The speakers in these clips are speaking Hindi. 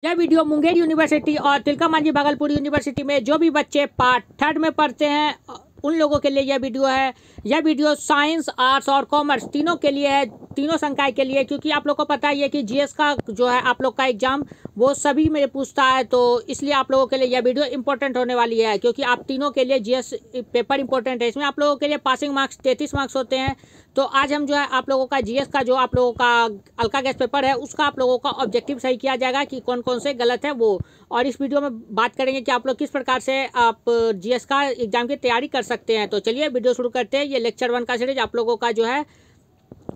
यह वीडियो मुंगेर यूनिवर्सिटी और तिलका मांझी भागलपुर यूनिवर्सिटी में जो भी बच्चे पार्ट 3 में पढ़ते हैं उन लोगों के लिए यह वीडियो है। यह वीडियो साइंस, आर्ट्स और कॉमर्स तीनों के लिए है, तीनों संकाय के लिए, क्योंकि आप लोग को पता ही है कि जीएस का जो है आप लोग का एग्जाम वो सभी में पूछता है, तो इसलिए आप लोगों के लिए यह वीडियो इंपॉर्टेंट होने वाली है, क्योंकि आप तीनों के लिए जीएस पेपर इंपॉर्टेंट है। इसमें आप लोगों के लिए पासिंग मार्क्स 33 मार्क्स होते हैं। तो आज हम जो है आप लोगों का जीएस का जो आप लोगों का हल्का गैस पेपर है उसका आप लोगों का ऑब्जेक्टिव सही किया जाएगा कि कौन कौन से गलत है वो, और इस वीडियो में बात करेंगे कि आप लोग किस प्रकार से आप जीएस का एग्जाम की तैयारी कर सकते हैं। तो चलिए वीडियो शुरू करते हैं। ये लेक्चर 1 का सीरीज आप लोगों का जो है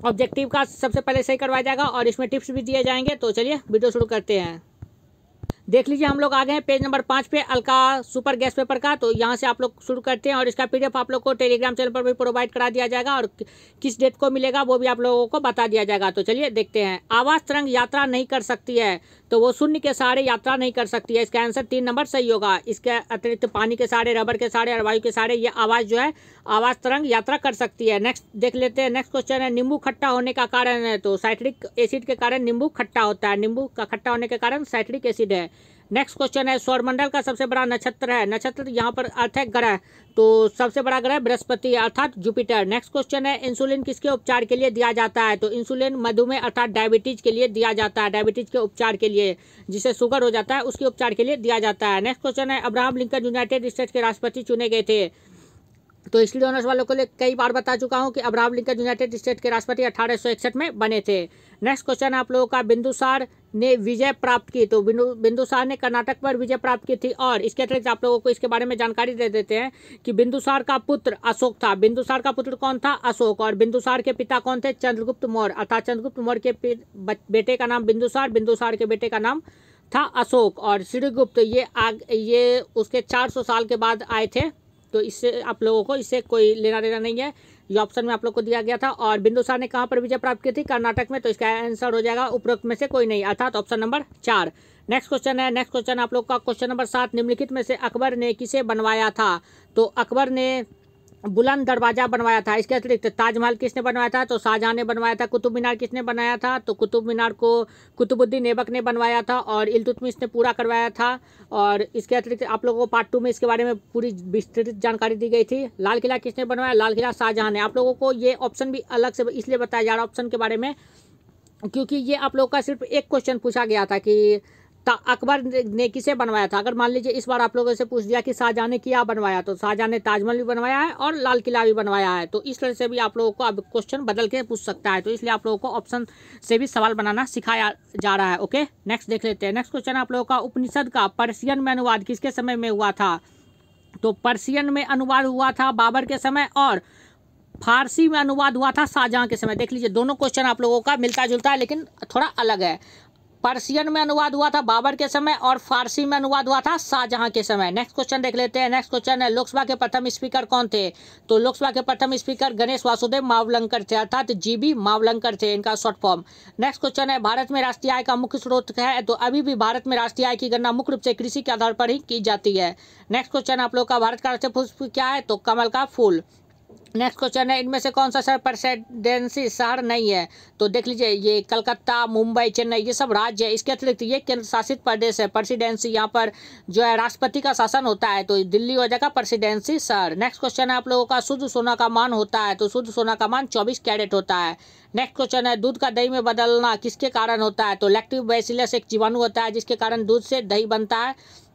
ऑब्जेक्टिव का सबसे पहले सही करवाया जाएगा और इसमें टिप्स भी दिए जाएंगे। तो चलिए वीडियो शुरू करते हैं। देख लीजिए हम लोग आ गए हैं पेज नंबर 5 पे अलका सुपर गैस पेपर का। तो यहाँ से आप लोग शुरू करते हैं और इसका पीडीएफ आप लोग को टेलीग्राम चैनल पर भी प्रोवाइड करा दिया जाएगा और किस डेट को मिलेगा वो भी आप लोगों को बता दिया जाएगा। तो चलिए देखते हैं। आवाज तरंग यात्रा नहीं कर सकती है, तो वो शून्य के सहारे यात्रा नहीं कर सकती है। इसका आंसर 3 नंबर सही होगा। इसके अतिरिक्त पानी के सहारे, रबर के सहारे और वायु के सहारे ये आवाज जो है आवाज तरंग यात्रा कर सकती है। नेक्स्ट देख लेते हैं। नेक्स्ट क्वेश्चन है नींबू खट्टा होने का कारण है, तो साइट्रिक एसिड के कारण नींबू खट्टा होता है। नींबू का खट्टा होने के कारण साइट्रिक एसिड है। नेक्स्ट क्वेश्चन है सौरमंडल का सबसे बड़ा नक्षत्र है। नक्षत्र यहाँ पर अर्थ है ग्रह, तो सबसे बड़ा ग्रह बृहस्पति अर्थात जुपिटर। नेक्स्ट क्वेश्चन है इंसुलिन किसके उपचार के लिए दिया जाता है, तो इंसुलिन मधुमेह अर्थात डायबिटीज के लिए दिया जाता है। डायबिटीज के उपचार के लिए, जिसे शुगर हो जाता है उसके उपचार के लिए दिया जाता है। नेक्स्ट क्वेश्चन है अब्राहम लिंकन यूनाइटेड स्टेट्स के राष्ट्रपति चुने गए थे, तो हिस्ट्री ऑनर्स वालों को लिए कई बार बता चुका हूं कि अब्राहम लिंकन यूनाइटेड स्टेट्स के राष्ट्रपति 1861 में बने थे। नेक्स्ट क्वेश्चन है आप लोगों का बिंदुसार ने विजय प्राप्त की, तो बिंदुसार ने कर्नाटक पर विजय प्राप्त की थी। और इसके अतिरिक्त आप लोगों को इसके बारे में जानकारी दे देते हैं कि बिंदुसार का पुत्र अशोक था। बिंदुसार का पुत्र कौन था? अशोक। और बिंदुसार के पिता कौन थे? चंद्रगुप्त मौर्य अर्थात चंद्रगुप्त मौर्य के बेटे का नाम बिंदुसार, बिंदुसार के बेटे का नाम था अशोक। और श्रीगुप्त ये उसके 400 साल के बाद आए थे, तो इससे आप लोगों को इससे कोई लेना देना नहीं है, ये ऑप्शन में आप लोग को दिया गया था। और बिंदुसार ने कहाँ पर विजय प्राप्त की थी? कर्नाटक में, तो इसका आंसर हो जाएगा उपरोक्त में से कोई नहीं अर्थात ऑप्शन नंबर 4। नेक्स्ट क्वेश्चन है, नेक्स्ट क्वेश्चन आप लोग का क्वेश्चन नंबर 7। निम्नलिखित में से अकबर ने किसे बनवाया था, तो अकबर ने बुलंद दरवाजा बनवाया था। इसके अतिरिक्त ताजमहल किसने बनवाया था, तो शाहजहां ने बनवाया था। कुतुब मीनार किसने बनाया था, तो कुतुब मीनार को कुतुबुद्दीन ऐबक ने बनवाया था और इल्तुतमिश ने पूरा करवाया था। और इसके अतिरिक्त आप लोगों को पार्ट 2 में इसके बारे में पूरी विस्तृत जानकारी दी गई थी। लाल किला किसने बनवाया? लाल किला शाहजहां ने। आप लोगों को ये ऑप्शन भी अलग से इसलिए बताया जा रहा है ऑप्शन के बारे में, क्योंकि ये आप लोगों का सिर्फ एक क्वेश्चन पूछा गया था कि अकबर ने किसे बनवाया था। अगर मान लीजिए इस बार आप लोगों से पूछ दिया कि शाहजहां ने क्या बनवाया, तो शाहजहां ने ताजमहल भी बनवाया है और लाल किला भी बनवाया है। तो इस तरह से भी आप लोगों को अब क्वेश्चन बदल के पूछ सकता है, तो इसलिए आप लोगों को ऑप्शन से भी सवाल बनाना सिखाया जा रहा है। ओके, नेक्स्ट देख लेते हैं। नेक्स्ट क्वेश्चन आप लोगों का उपनिषद का पर्शियन में अनुवाद किसके समय में हुआ था, तो पर्शियन में अनुवाद हुआ था बाबर के समय और फारसी में अनुवाद हुआ था शाहजहां के समय। देख लीजिए दोनों क्वेश्चन आप लोगों का मिलता जुलता है लेकिन थोड़ा अलग है। पर्शियन में अनुवाद हुआ था बाबर के समय और फारसी में अनुवाद हुआ था शाहजहां के समय। नेक्स्ट क्वेश्चन देख लेते हैं। नेक्स्ट क्वेश्चन है लोकसभा के प्रथम स्पीकर कौन थे, तो लोकसभा के प्रथम स्पीकर गणेश वासुदेव मावलंकर थे अर्थात जीबी मावलंकर थे इनका शॉर्ट फॉर्म। नेक्स्ट क्वेश्चन है भारत में राष्ट्रीय आय का मुख्य स्रोत है, तो अभी भी भारत में राष्ट्रीय आय की गणना मुख्य रूप से कृषि के आधार पर ही की जाती है। नेक्स्ट क्वेश्चन आप लोग का भारत का राष्ट्रीय पुष्प क्या है, तो कमल का फूल। नेक्स्ट क्वेश्चन है इनमें से कौन सा शहर प्रेसिडेंसी शहर नहीं है, तो देख लीजिए ये कलकत्ता, मुंबई, चेन्नई ये सब राज्य है। इसके अतिरिक्त ये केंद्र शासित प्रदेश है। प्रेसिडेंसी यहाँ पर जो है राष्ट्रपति का शासन होता है, तो दिल्ली हो जाएगा प्रेसिडेंसी शहर। नेक्स्ट क्वेश्चन है आप लोगों का शुद्ध सोना का मान होता है, तो शुद्ध सोना का मान 24 कैरेट होता है। नेक्स्ट क्वेश्चन है दूध का दही में बदलना किसके कारण होता है, तो लैक्टिव बैसिलस एक जीवाणु होता है जिसके कारण दूध से दही बनता है।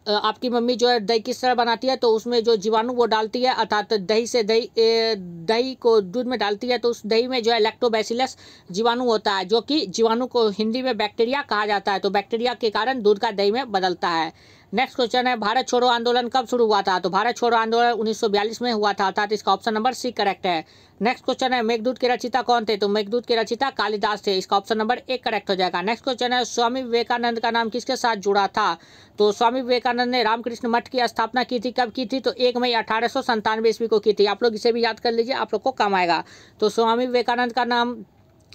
आपकी मम्मी जो है दही किस तरह बनाती है, तो उसमें जो जीवाणु वो डालती है अर्थात दही को दूध में डालती है, तो उस दही में जो है लैक्टोबैसिलस जीवाणु होता है, जो कि जीवाणु को हिंदी में बैक्टीरिया कहा जाता है, तो बैक्टीरिया के कारण दूध का दही में बदलता है। नेक्स्ट क्वेश्चन है भारत छोड़ो आंदोलन कब शुरू हुआ था, तो भारत छोड़ो आंदोलन 1942 में हुआ था अर्थात इसका ऑप्शन नंबर सी करेक्ट है। नेक्स्ट क्वेश्चन है मेघदूत के रचयिता कौन थे, तो मेघदूत के रचयिता कालिदास थे, इसका ऑप्शन नंबर 1 करेक्ट हो जाएगा। नेक्स्ट क्वेश्चन है स्वामी विवेकानंद का नाम किसके साथ जुड़ा था, तो स्वामी विवेकानंद ने रामकृष्ण मठ की स्थापना की थी, कब की थी, तो 1 मई 1897 ईस्वी को की थी। आप लोग इसे भी याद कर लीजिए, आप लोग को काम आएगा। तो स्वामी विवेकानंद का नाम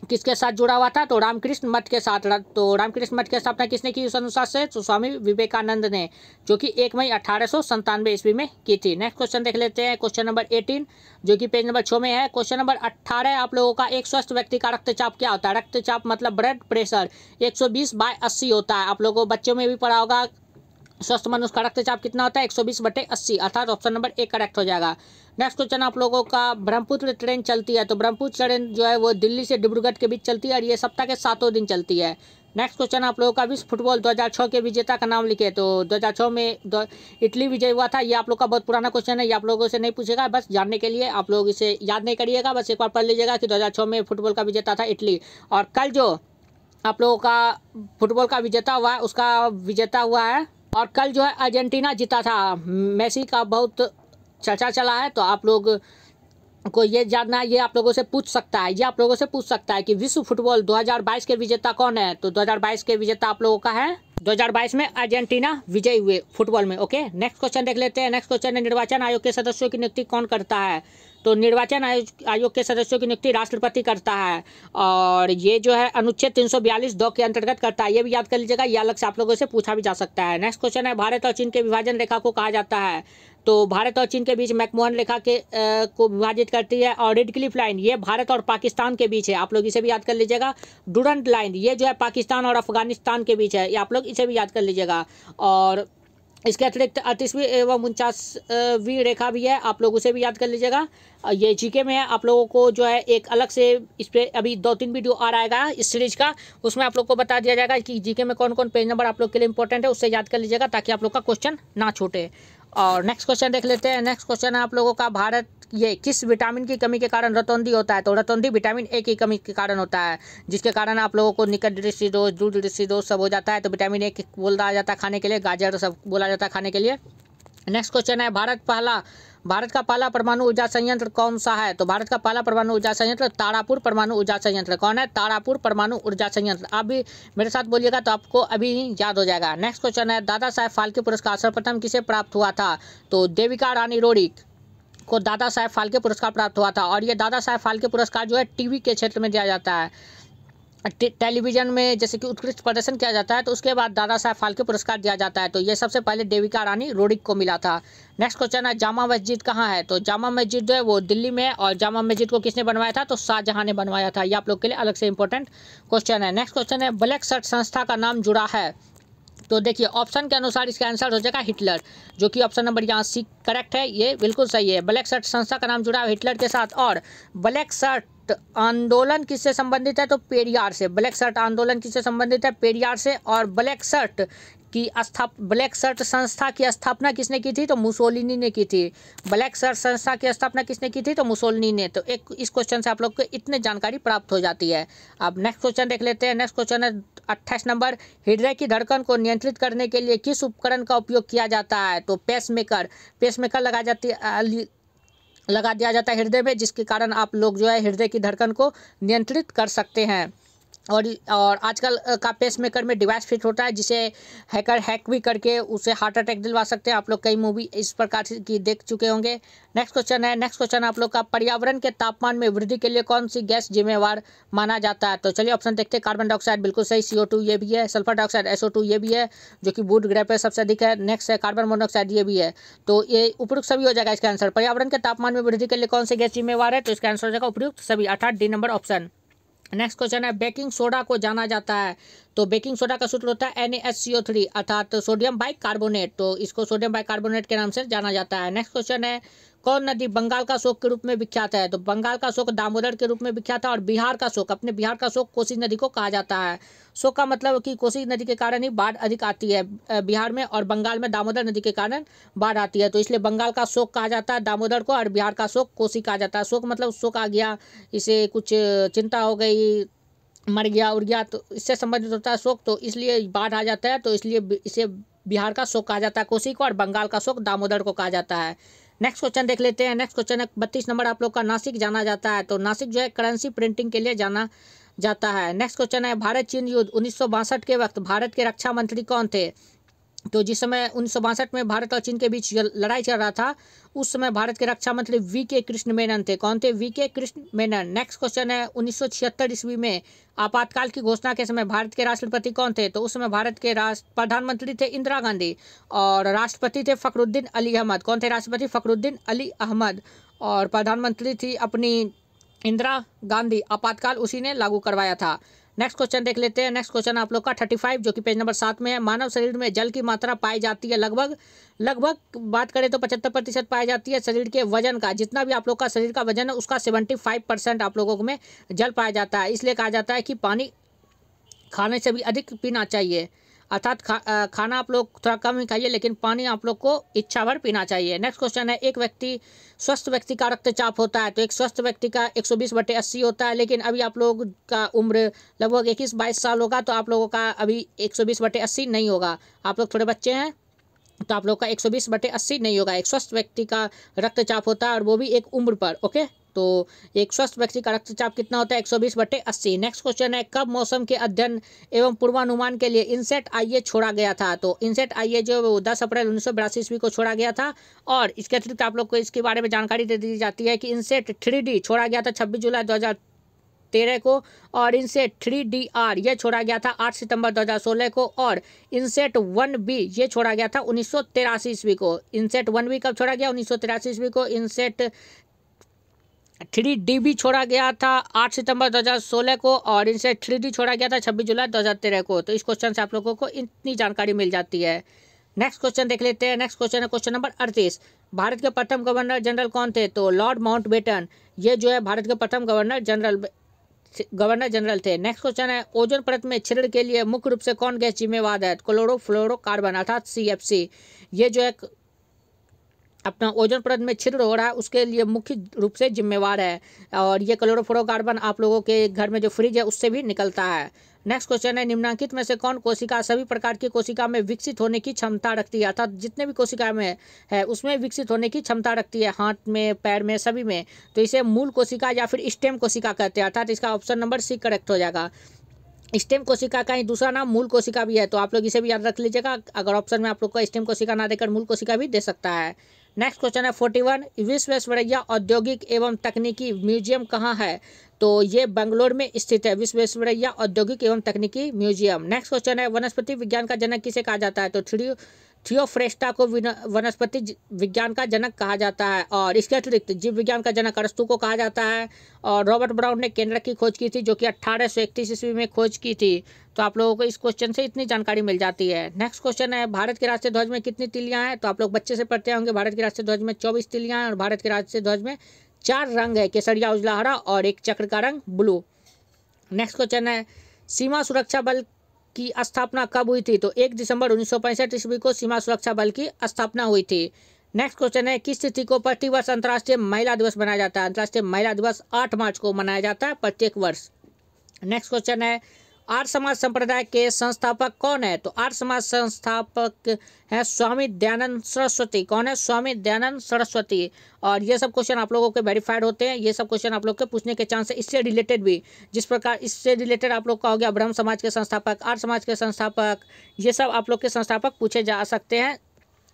किसके साथ जुड़ा हुआ था? तो रामकृष्ण मठ के साथ। तो रामकृष्ण मठ की स्थापना किसने की उस अनुसार से? तो स्वामी विवेकानंद ने, जो कि 1 मई 1897 ईस्वी में की थी। नेक्स्ट क्वेश्चन देख लेते हैं, क्वेश्चन नंबर 18 जो कि पेज नंबर 6 में है। क्वेश्चन नंबर 18 आप लोगों का, एक स्वस्थ व्यक्ति का रक्तचाप क्या होता है? रक्तचाप मतलब ब्लड प्रेशर 120/80 होता है। आप लोगों बच्चों में भी पढ़ा होगा। स्वस्थ मनुष्य का रक्तचाप कितना होता है? 120/80, अर्थात ऑप्शन नंबर 1 करेक्ट हो जाएगा। नेक्स्ट क्वेश्चन आप लोगों का, ब्रह्मपुत्र ट्रेन चलती है, तो ब्रह्मपुत्र ट्रेन जो है वो दिल्ली से डिब्रूगढ़ के बीच चलती है और ये सप्ताह के 7 दिन चलती है। नेक्स्ट क्वेश्चन आप लोगों का, विश्व फुटबॉल 2006 के विजेता का नाम लिखे। तो 2006 में इटली विजय हुआ था। ये आप लोग का बहुत पुराना क्वेश्चन है, ये आप लोगों से नहीं पूछेगा, बस जानने के लिए आप लोग इसे याद नहीं करिएगा, बस एक बार पढ़ लीजिएगा कि 2006 में फुटबॉल का विजेता था इटली। और कल जो आप लोगों का फुटबॉल का विजेता हुआ है उसका विजेता हुआ है, और कल जो है अर्जेंटीना जीता था। मेसी का बहुत चर्चा चला है, तो आप लोग को ये जानना है, ये आप लोगों से पूछ सकता है, ये आप लोगों से पूछ सकता है कि विश्व फुटबॉल 2022 के विजेता कौन है? तो 2022 के विजेता आप लोगों का है, 2022 में अर्जेंटीना विजयी हुए फुटबॉल में। ओके, नेक्स्ट क्वेश्चन देख लेते हैं। नेक्स्ट क्वेश्चन है, निर्वाचन आयोग के सदस्यों की नियुक्ति कौन करता है? तो निर्वाचन आयोग के सदस्यों की नियुक्ति राष्ट्रपति करता है, और ये जो है अनुच्छेद 342(2) के अंतर्गत करता है। ये भी याद कर लीजिएगा, ये अलग से आप लोगों से पूछा भी जा सकता है। नेक्स्ट क्वेश्चन है, भारत और चीन के विभाजन रेखा को कहा जाता है? तो भारत और चीन के बीच मैकमोहन रेखा के को विभाजित करती है। और रेड क्लिफ लाइन, ये भारत और पाकिस्तान के बीच है, आप लोग इसे भी याद कर लीजिएगा। डूरंट लाइन, ये जो है पाकिस्तान और अफगानिस्तान के बीच है, ये आप लोग इसे भी याद कर लीजिएगा। और इसके अतिरिक्त 38वीं एवं 49वीं रेखा भी है, आप लोग उसे भी याद कर लीजिएगा। ये जीके में है, आप लोगों को जो है एक अलग से इस पर अभी 2-3 वीडियो आ रहेगा इस सीरीज का, उसमें आप लोग को बता दिया जाएगा कि जीके में कौन कौन पेज नंबर आप लोग के लिए इंपॉर्टेंट है, उससे याद कर लीजिएगा ताकि आप लोग का क्वेश्चन ना छूटे। और नेक्स्ट क्वेश्चन देख लेते हैं। नेक्स्ट क्वेश्चन है आप लोगों का, भारत ये किस विटामिन की कमी के कारण रतौंधी होता है? तो रतौंधी विटामिन ए की कमी के कारण होता है, जिसके कारण आप लोगों को निकट दृष्टि दोष, दूर दृष्टि दोष सब हो जाता है। तो विटामिन ए बोला जाता है खाने के लिए, गाजर सब बोला जाता है खाने के लिए। नेक्स्ट क्वेश्चन है, भारत का पहला परमाणु ऊर्जा संयंत्र कौन सा है? तो भारत का पहला परमाणु ऊर्जा संयंत्र तारापुर परमाणु ऊर्जा संयंत्र। कौन है? तारापुर परमाणु ऊर्जा संयंत्र। आप भी मेरे साथ बोलिएगा तो आपको अभी याद हो जाएगा। नेक्स्ट क्वेश्चन है, दादा साहेब फाल्के पुरस्कार सर्वप्रथम किसे प्राप्त हुआ था? तो देविका रानी रोडिक को दादा साहेब फाल्के पुरस्कार प्राप्त हुआ था। और ये दादा साहेब फाल्के पुरस्कार जो है टीवी के क्षेत्र में दिया जाता है, टेलीविजन में जैसे कि उत्कृष्ट प्रदर्शन किया जाता है, तो उसके बाद दादा साहेब फाल्के पुरस्कार दिया जाता है। तो ये सबसे पहले देविका रानी रोडिक को मिला था। नेक्स्ट क्वेश्चन है, जामा मस्जिद कहाँ है? तो जामा मस्जिद जो है वो दिल्ली में है, और जामा मस्जिद को किसने बनवाया था? तो शाहजहां ने बनवाया था। ये आप लोग के लिए अलग से इंपॉर्टेंट क्वेश्चन है। नेक्स्ट क्वेश्चन है, ब्लैक शर्ट संस्था का नाम जुड़ा है? तो देखिए ऑप्शन के अनुसार इसका आंसर हो जाएगा हिटलर, जो कि ऑप्शन नंबर यहाँ सी करेक्ट है, ये बिल्कुल सही है। ब्लैक शर्ट संस्था का नाम जुड़ा है हिटलर के साथ। और ब्लैक शर्ट आंदोलन किससे संबंधित है? तो पेरियार से। ब्लैक शर्ट आंदोलन किससे संबंधित है? पेरियार से। और ब्लैक शर्ट संस्था की स्थापना किसने की थी? तो मुसोलिनी ने की थी। ब्लैक शर्ट संस्था की स्थापना किसने की थी? तो मुसोलिनी ने। तो एक इस क्वेश्चन से आप लोग को इतने जानकारी प्राप्त हो जाती है। अब नेक्स्ट क्वेश्चन देख लेते हैं। नेक्स्ट क्वेश्चन है 28 नंबर, हृदय की धड़कन को नियंत्रित करने के लिए किस उपकरण का उपयोग किया जाता है? तो पेसमेकर लगा दिया जाता है हृदय में, जिसके कारण आप लोग जो है हृदय की धड़कन को नियंत्रित कर सकते हैं। और आजकल का पेसमेकर में डिवाइस फिट होता है, जिसे हैकर हैक भी करके उसे हार्ट अटैक दिलवा सकते हैं। आप लोग कई मूवी इस प्रकार की देख चुके होंगे। नेक्स्ट क्वेश्चन आप लोग का, पर्यावरण के तापमान में वृद्धि के लिए कौन सी गैस जिम्मेवार माना जाता है? तो चलिए ऑप्शन देखते हैं। कार्बन डाइऑक्साइड बिल्कुल सही, CO2 ये भी है। सल्फर डाइऑक्साइड SO2 ये भी है, जो कि वुड ग्रेप पे सबसे अधिक है। नेक्स्ट है कार्बन मोनोऑक्साइड, ये भी है। तो ये उपयुक्त सभी हो जाएगा इसका आंसर। पर्यावरण के तापमान में वृद्धि के लिए कौन सी गैस जिम्मेवार है? तो इसका आंसर हो जाएगा उपयुक्त सभी, अर्थात D number option. Next question है, बेकिंग सोडा को जाना जाता है? तो बेकिंग सोडा का सूत्र होता है NaSCO3, अर्थात सोडियम बाइकार्बोनेट। तो इसको सोडियम बाइकार्बोनेट के नाम से जाना जाता है। नेक्स्ट क्वेश्चन है, कौन नदी बंगाल का शोक के रूप में विख्यात है? तो बंगाल का शोक दामोदर के रूप में विख्यात है। और बिहार का शोक कोसी नदी को कहा जाता है। शोक का मतलब कि कोसी नदी के कारण ही बाढ़ अधिक आती है बिहार में, और बंगाल में दामोदर नदी के कारण बाढ़ आती है। तो इसलिए बंगाल का शोक कहा जाता है दामोदर को, और बिहार का शोक कोसी कहा जाता है। शोक मतलब शोक आ गया, इसे कुछ चिंता हो गई, मर गया उड़ गया, तो इससे संबंधित होता है शोक, तो इसलिए बाढ़ आ जाता है, तो इसलिए इसे बिहार का शोक कहा जाता है कोसी को, और बंगाल का शोक दामोदर को कहा जाता है। नेक्स्ट क्वेश्चन देख लेते हैं। नेक्स्ट क्वेश्चन है 32 नंबर आप लोग का, नासिक जाना जाता है? तो नासिक जो है करेंसी प्रिंटिंग के लिए जाना जाता है। नेक्स्ट क्वेश्चन है, भारत चीन युद्ध 1962 के वक्त भारत के रक्षा मंत्री कौन थे? तो जिस समय 1962 में भारत और चीन के बीच लड़ाई चल रहा था, उस समय भारत के रक्षा मंत्री वी.के. कृष्ण मेनन थे। कौन थे? VK. Krishna Menon. Next question है 1976 ईस्वी में आपातकाल की घोषणा के समय भारत के राष्ट्रपति कौन थे? तो उस समय भारत के प्रधानमंत्री थे इंदिरा गांधी और राष्ट्रपति थे फखरुद्दीन अली अहमद। कौन थे राष्ट्रपति? फखरुद्दीन अली अहमद। और प्रधानमंत्री थी अपनी इंदिरा गांधी। आपातकाल उसी ने लागू करवाया था। नेक्स्ट क्वेश्चन देख लेते हैं। नेक्स्ट क्वेश्चन आप लोग का 35 जो कि पेज नंबर 7 में है। मानव शरीर में जल की मात्रा पाई जाती है लगभग बात करें तो 75% पाई जाती है। शरीर के वजन का जितना भी आप लोग का शरीर का वजन है उसका 75% आप लोगों में जल पाया जाता है। इसलिए कहा जाता है कि पानी खाने से भी अधिक पीना चाहिए, अर्थात खाना आप लोग थोड़ा कम ही खाइए लेकिन पानी आप लोग को इच्छा भर पीना चाहिए। नेक्स्ट क्वेश्चन है स्वस्थ व्यक्ति का रक्तचाप होता है, तो एक स्वस्थ व्यक्ति का 120/80 होता है, लेकिन अभी आप लोग का उम्र लगभग 21-22 साल होगा तो आप लोगों का अभी 120/80 नहीं होगा। आप लोग थोड़े बच्चे हैं तो आप लोग का 120/80 नहीं होगा। एक स्वस्थ व्यक्ति का रक्तचाप होता है और वो भी एक उम्र पर। ओके, तो एक स्वस्थ व्यक्ति का रक्तचाप कितना होता है? 120/80। नेक्स्ट क्वेश्चन है कब मौसम के अध्ययन एवं पूर्वानुमान के लिए इनसेट आईए छोड़ा गया था? तो इनसेट आईए जो वो 10 अप्रैल 1982 ईस्वी को छोड़ा गया था। और इसके अतिरिक्त आप लोग को इसके बारे में जानकारी दे दी जाती है कि इनसेट 3D छोड़ा गया था 26 जुलाई 2013 को, और इनसेट 3DR ये छोड़ा गया था 8 सितंबर 2016 को, और इनसेट 1B ये छोड़ा गया था 1983 ईस्वी को। इनसेट 1B कब छोड़ा गया? 1983 ईस्वी को। इनसेट 3DB छोड़ा गया था 8 सितंबर 2016 को, और इनसेट 3D छोड़ा गया था 26 जुलाई 2013 को। तो इस क्वेश्चन से आप लोगों को इतनी जानकारी मिल जाती है। नेक्स्ट क्वेश्चन देख लेते हैं। नेक्स्ट क्वेश्चन है क्वेश्चन नंबर 38। भारत के प्रथम गवर्नर जनरल कौन थे? तो लॉर्ड माउंटबेटन ये जो है भारत के प्रथम गवर्नर जनरल थे। नेक्स्ट क्वेश्चन है ओजोन परत में छिद्र के लिए मुख्य रूप से कौन गैस जिम्मेवार है? क्लोरोफ्लोरोकार्बन अर्थात CFC ये जो है अपना ओजोन परत में छिद्र हो रहा है उसके लिए मुख्य रूप से जिम्मेवार है, और ये क्लोरोफ्लोरोकार्बन आप लोगों के घर में जो फ्रिज है उससे भी निकलता है। नेक्स्ट क्वेश्चन है निम्नलिखित में से कौन कोशिका सभी प्रकार की कोशिका में विकसित होने की क्षमता रखती है? अर्थात जितने भी कोशिका में है उसमें विकसित होने की क्षमता रखती है, हाथ में, पैर में, सभी में। तो इसे मूल कोशिका या फिर स्टेम कोशिका कहते हैं, अर्थात इसका ऑप्शन नंबर C करेक्ट हो जाएगा। स्टेम कोशिका का ही दूसरा नाम मूल कोशिका भी है, तो आप लोग इसे भी याद रख लीजिएगा। अगर ऑप्शन में आप लोग को स्टेम कोशिका ना देकर मूल कोशिका भी दे सकता है। नेक्स्ट क्वेश्चन है 41 विश्वेश्वरैया औद्योगिक एवं तकनीकी म्यूजियम कहाँ है? तो ये बेंगलोर में स्थित है, विश्वेश्वरैया औद्योगिक एवं तकनीकी म्यूजियम। नेक्स्ट क्वेश्चन है वनस्पति विज्ञान का जनक किसे कहा जाता है? तो थियोफ्रेस्टा को वनस्पति विज्ञान का जनक कहा जाता है, और इसके अतिरिक्त जीव विज्ञान का जनक अरस्तु को कहा जाता है। और रॉबर्ट ब्राउन ने केंद्रक की खोज की थी जो कि 1831 ईस्वी में खोज की थी। तो आप लोगों को इस क्वेश्चन से इतनी जानकारी मिल जाती है। नेक्स्ट क्वेश्चन है भारत के राष्ट्रीय ध्वज में कितनी तिलियां हैं? तो आप लोग बच्चे से पढ़ते होंगे भारत के राष्ट्रीय ध्वज में 24 तिलियां हैं, और भारत के राष्ट्रीय ध्वज में 4 रंग है, केसरिया, उजला, हरा, और एक चक्र का रंग ब्लू। नेक्स्ट क्वेश्चन है सीमा सुरक्षा बल की स्थापना कब हुई थी? तो 1 दिसंबर 1965 ईस्वी को सीमा सुरक्षा बल की स्थापना हुई थी। नेक्स्ट क्वेश्चन है किस तिथि को प्रतिवर्ष अंतर्राष्ट्रीय महिला दिवस मनाया जाता है? अंतर्राष्ट्रीय महिला दिवस 8 मार्च को मनाया जाता है प्रत्येक वर्ष। नेक्स्ट क्वेश्चन है आर्य समाज संप्रदाय के संस्थापक कौन है? तो आर्य समाज संस्थापक है स्वामी दयानंद सरस्वती। कौन है? स्वामी दयानंद सरस्वती। और ये सब क्वेश्चन आप लोगों के वेरीफाइड होते हैं, ये सब क्वेश्चन आप लोग के पूछने के चांस है। इससे रिलेटेड भी, जिस प्रकार इससे रिलेटेड आप लोग का हो गया ब्रह्म समाज के संस्थापक, आर्य समाज के संस्थापक, ये सब आप लोग के संस्थापक पूछे जा सकते हैं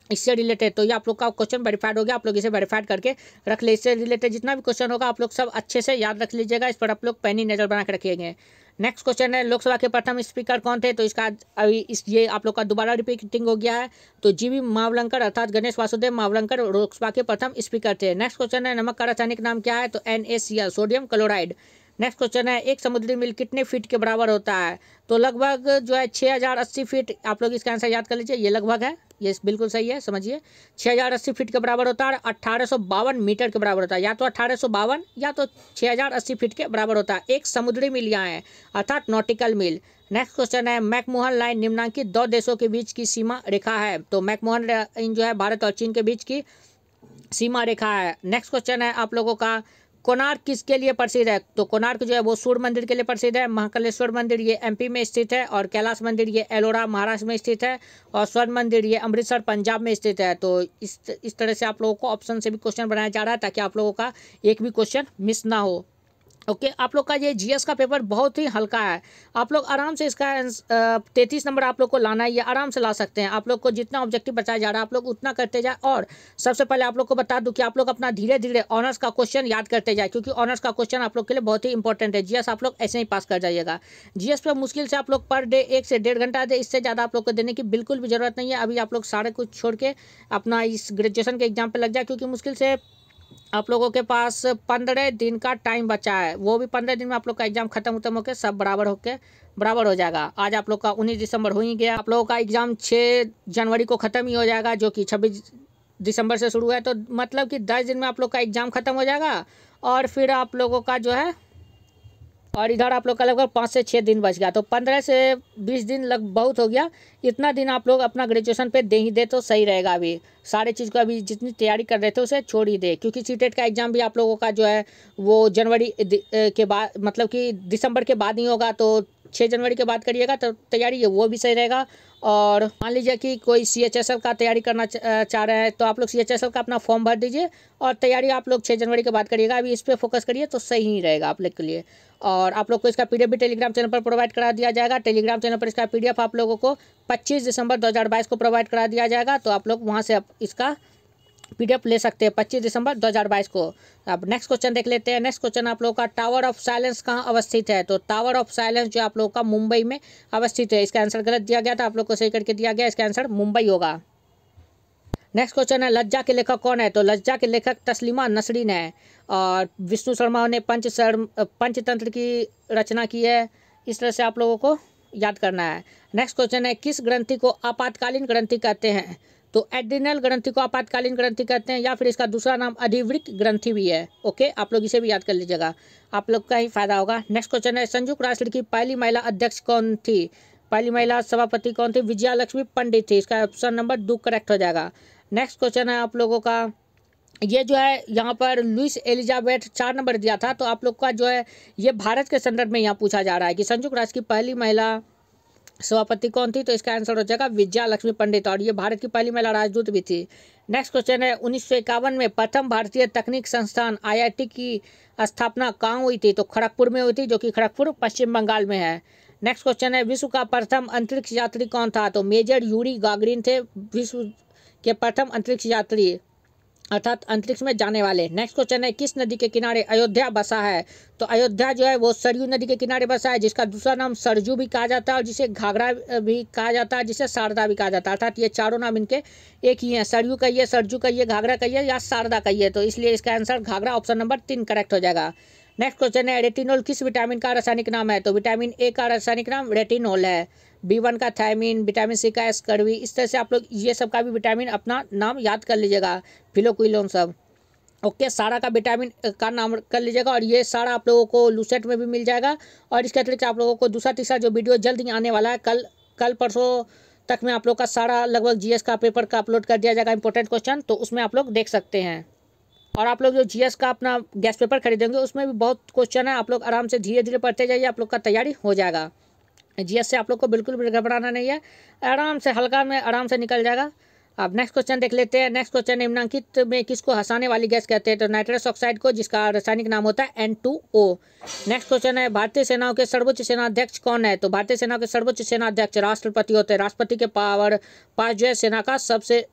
इससे रिलेटेड। तो ये आप लोग का क्वेश्चन वेरीफाइड हो गया, आप लोग इसे वेरीफाइड करके रख ले। इससे रिलेटेड जितना भी क्वेश्चन होगा आप लोग सब अच्छे से याद रख लीजिएगा, इस पर आप लोग पैनी नजर बना के रखिएगा। नेक्स्ट क्वेश्चन है लोकसभा के प्रथम स्पीकर कौन थे? तो इसका अभी ये आप लोग का दोबारा रिपीटिंग हो गया है। तो जीवी मावलंकर अर्थात गणेश वासुदेव मावलंकर लोकसभा के प्रथम स्पीकर थे। नेक्स्ट क्वेश्चन है नमक का रासायनिक नाम क्या है? तो NaCl, sodium chloride. Next question है एक समुद्री मील कितने फीट के बराबर होता है? तो लगभग जो है 6080 फीट। आप लोग इसका आंसर याद कर लीजिए, ये लगभग है, ये बिल्कुल सही है, समझिए 6080 फीट के बराबर होता है, 1852 मीटर के बराबर होता है। या तो 1852 या तो 6080 फीट के बराबर होता है। एक समुद्री मील यहाँ है अर्थात नॉटिकल मील। नेक्स्ट क्वेश्चन है मैकमोहन लाइन निम्नलिखित 2 देशों के बीच की सीमा रेखा है? तो मैकमोहन लाइन जो है भारत और चीन के बीच की सीमा रेखा है। नेक्स्ट क्वेश्चन है आप लोगों का कोणार्क किसके लिए प्रसिद्ध है? तो कोणार्क जो है वो सूर्य मंदिर के लिए प्रसिद्ध है। महाकालेश्वर मंदिर ये MP में स्थित है, और कैलाश मंदिर ये एलोरा महाराष्ट्र में स्थित है, और स्वर्ण मंदिर ये अमृतसर पंजाब में स्थित है। तो इस तरह से आप लोगों को ऑप्शन से भी क्वेश्चन बनाया जा रहा है ताकि आप लोगों का एक भी क्वेश्चन मिस ना हो। ओके आप लोग का ये जीएस का पेपर बहुत ही हल्का है। आप लोग आराम से इसका 33 नंबर आप लोग को लाना है, ये आराम से ला सकते हैं। आप लोग को जितना ऑब्जेक्टिव बताया जा रहा है आप लोग उतना करते जाए। और सबसे पहले आप लोग को बता दूं कि आप लोग अपना धीरे धीरे ऑनर्स का क्वेश्चन याद करते जाए, क्योंकि ऑनर्स का क्वेश्चन आप लोग के लिए बहुत ही इंपॉर्टेंट है। जीएस आप लोग ऐसे ही पास कर जाइएगा। जीएस पे मुश्किल से आप लोग पर डे 1 से 1.5 घंटा दे, इससे ज़्यादा आप लोग को देने की बिल्कुल भी ज़रूरत नहीं है। अभी आप लोग सारे कुछ छोड़ के अपना इस ग्रेजुएशन के एग्जाम पर लग जाए, क्योंकि मुश्किल से आप लोगों के पास 15 दिन का टाइम बचा है। वो भी 15 दिन में आप लोग का एग्जाम खत्म होकर सब बराबर हो जाएगा। आज आप लोग का 19 दिसंबर हो ही गया। आप लोगों का एग्जाम 6 जनवरी को ख़त्म ही हो जाएगा, जो कि 26 दिसंबर से शुरू है। तो मतलब कि 10 दिन में आप लोग का एग्जाम खत्म हो जाएगा। और फिर आप लोगों का जो है, और इधर आप लोग का लगभग 5 से 6 दिन बच गया। तो 15 से 20 दिन लग बहुत हो गया। इतना दिन आप लोग अपना ग्रेजुएशन पे दे ही दे तो सही रहेगा। अभी सारे चीज़ को अभी जितनी तैयारी कर रहे थे उसे छोड़ ही दे, क्योंकि सीटेट का एग्ज़ाम भी आप लोगों का जो है वो जनवरी के बाद, मतलब कि दिसंबर के बाद ही होगा। तो 6 जनवरी के बाद करिएगा तो तैयारी है वो भी सही रहेगा। और मान लीजिए कि कोई CHSL का तैयारी करना चाह रहे हैं तो आप लोग CHSL का अपना फॉर्म भर दीजिए और तैयारी आप लोग 6 जनवरी के बाद करिएगा। अभी इस पर फोकस करिए तो सही ही रहेगा आप लोग के लिए। और आप लोग को इसका PDF भी टेलीग्राम चैनल पर प्रोवाइड करा दिया जाएगा। टेलीग्राम चैनल पर इसका PDF आप लोगों को 25 दिसंबर 2022 को प्रोवाइड करा दिया जाएगा। तो आप लोग वहाँ से इसका PDF ले सकते हैं 25 दिसंबर 2022 को। अब नेक्स्ट क्वेश्चन देख लेते हैं। नेक्स्ट क्वेश्चन आप लोगों का टावर ऑफ साइलेंस कहाँ अवस्थित है? तो टावर ऑफ साइलेंस जो आप लोगों का मुंबई में अवस्थित है। इसका आंसर गलत दिया गया था, आप लोग को सही करके दिया गया। इसका आंसर मुंबई होगा। नेक्स्ट क्वेश्चन है लज्जा के लेखक कौन है? तो लज्जा के लेखक तस्लीमा नसरीन है। और विष्णु शर्मा ने पंचतंत्र की रचना की है। इस तरह से आप लोगों को याद करना है। नेक्स्ट क्वेश्चन है किस ग्रंथि को आपातकालीन ग्रंथि कहते हैं? तो एड्रिनल ग्रंथि को आपातकालीन ग्रंथि कहते हैं, या फिर इसका दूसरा नाम अधिवृक्क ग्रंथि भी है। ओके आप लोग इसे भी याद कर लीजिएगा, आप लोग का ही फायदा होगा। नेक्स्ट क्वेश्चन है संयुक्त राष्ट्र की पहली महिला अध्यक्ष कौन थी? पहली महिला सभापति कौन थी? विजया लक्ष्मी पंडित थी। इसका ऑप्शन नंबर 2 करेक्ट हो जाएगा। नेक्स्ट क्वेश्चन है आप लोगों का, ये जो है यहाँ पर लुइस एलिजाबेथ 4 नंबर दिया था। तो आप लोग का जो है ये भारत के संदर्भ में यहाँ पूछा जा रहा है कि संयुक्त राष्ट्र की पहली महिला सभापति कौन थी? तो इसका आंसर हो जाएगा विजया लक्ष्मी पंडित, और ये भारत की पहली महिला राजदूत भी थी। नेक्स्ट क्वेश्चन है 1951 में प्रथम भारतीय तकनीक संस्थान IIT की स्थापना कहाँ हुई थी? तो खड़गपुर में हुई थी, जो कि खड़गपुर पश्चिम बंगाल में है। नेक्स्ट क्वेश्चन है विश्व का प्रथम अंतरिक्ष यात्री कौन था? तो मेजर यूरी गागरिन थे विश्व के प्रथम अंतरिक्ष यात्री, अर्थात अंतरिक्ष में जाने वाले। नेक्स्ट क्वेश्चन है किस नदी के किनारे अयोध्या बसा है? तो अयोध्या जो है वो सरयू नदी के किनारे बसा है, जिसका दूसरा नाम सरजू भी कहा जाता है, और जिसे घाघरा भी कहा जाता है, जिसे शारदा भी कहा जाता है। अर्थात ये चारों नाम इनके एक ही हैं, सरयू कहिए, सरजू कहिए, घाघरा कहिए या शारदा कहिए। तो इसलिए इसका answer Ghaghara option number 3 correct हो जाएगा। नेक्स्ट क्वेश्चन है रेटिनोल किस विटामिन का रासायनिक नाम है? तो विटामिन A का रासायनिक नाम रेटिनोल है। B1 का थायमिन, विटामिन C का एस्कर्वी। इस तरह से आप लोग ये सब का भी विटामिन अपना नाम याद कर लीजिएगा, फिलोक्विलोन सब। ओके सारा का विटामिन का नाम कर लीजिएगा, और ये सारा आप लोगों को लूसेट में भी मिल जाएगा। और इसके अतिरिक्त आप लोगों को दूसरा तीसरा जो वीडियो जल्द ही आने वाला है, कल परसों तक में आप लोग का सारा लगभग GS का पेपर का अपलोड कर दिया जाएगा, इंपॉर्टेंट क्वेश्चन, तो उसमें आप लोग देख सकते हैं। और आप लोग जो GS का अपना गैस पेपर खरीदेंगे उसमें भी बहुत क्वेश्चन है, आप लोग आराम से धीरे धीरे पढ़ते जाइए, आप लोग का तैयारी हो जाएगा। GS से आप लोग को बिल्कुल भी घबराना नहीं है, आराम से हल्का में आराम से निकल जाएगा। अब नेक्स्ट क्वेश्चन देख लेते हैं। नेक्स्ट क्वेश्चन निम्नलिखित में किसको हंसाने वाली गैस कहते हैं? तो नाइट्रस ऑक्साइड को, जिसका रासायनिक नाम होता है N2O। नेक्स्ट क्वेश्चन है भारतीय सेनाओं के सर्वोच्च सेनाध्यक्ष कौन है? तो भारतीय सेना के सर्वोच्च सेनाध्यक्ष राष्ट्रपति होते हैं। राष्ट्रपति के पास जो है सेना का सबसे